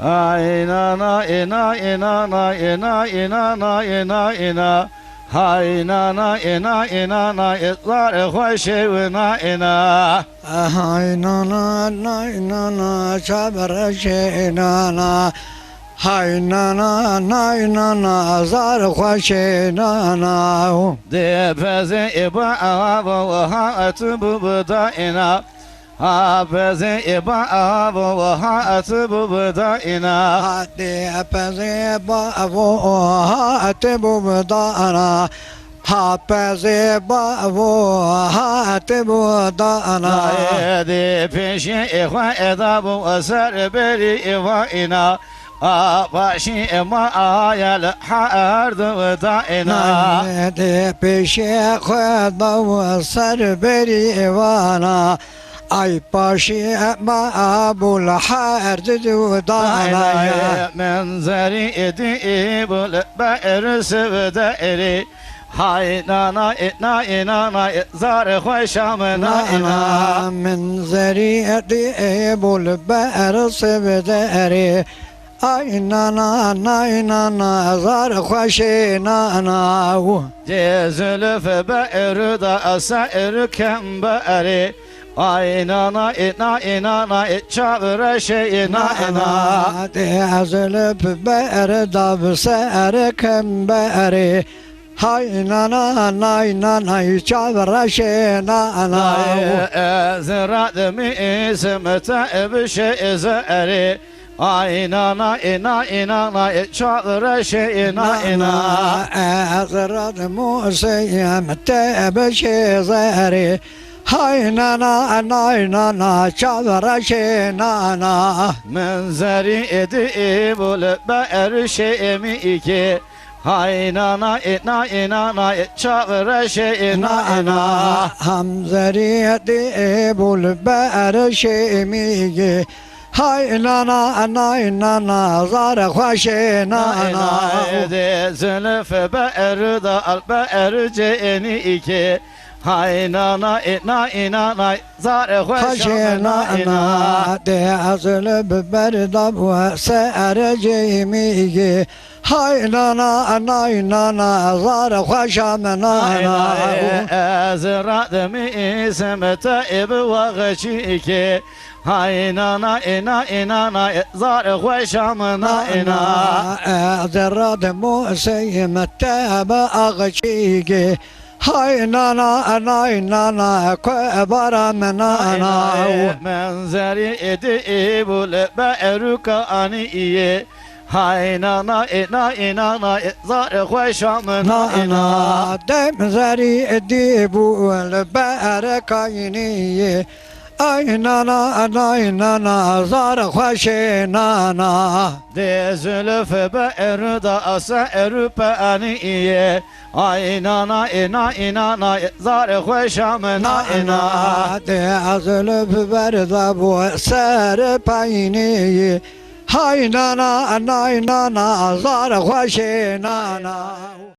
Ay na na ina ina na ina ina na ina ina. Hay na na ina ina na itlar hoşe ve na ina. Hay na na na na na çabra şey na na. Hay na na na na na zar hoşe na na. De peze iba ava ha atı bu da ina. Ha peze iba ava ha atı bu da ina. Hadi peze ba vo hadi bu da ana. Ha peze ba vo hadi bu da ana. De peşe ihva eda bu asar beri ihva ina. Başi ema ayal hardı da ina. De peşe koyda sar beri vana. Ay başı mabul hardı dana. Menzeri edi bul be'r sevde eri. Hay nana etna inana zar hoşamına ina. Menzeri edi bul be'r sevde eri. Ay nana nana zar hoşe nana. Cezülüf be'r da asar kemberi. Ay nana ina ina çağır şey ina ina. Dezülüp be'r dav ser kemberi. Hay nana nana çağır şey nana. Ziraat mi ismete bir şey zeri. Ay nana ina çağır şey ina ina. Azrat musayem tebe şezeri. Hay nana nana çağır şey nana. Menzeri edi bul be'r şey mi iki. Hay nana ina çağır şey ina ina. Hamzeri de bul be'r şey mi. Hay nana nana zar hoşe nana. De zülüf be'r da al be'r ceni iki. Hay nana ina zar hoşe nana. De azlı berda bu sereceğimi. Hay nana nana zar hoşam nana. Ziraat mi ismete ibi vagçiki. Hay nana ina zar hoşamına ina. Zerrat musayimete bağçigi. Hay nana nana kebaram nana. Menzeri edi bul be'ruka aniye. Hay nana ina zar hoşamına ina. Demzeri edi bul berekayni. Ay nana nana zar hoşe nana. De zülüf be'r da asar aniye. Ay nana ina zar hoşamına ina. De azlı berda bu ser payni. Hay nana nana zar hoşe nana.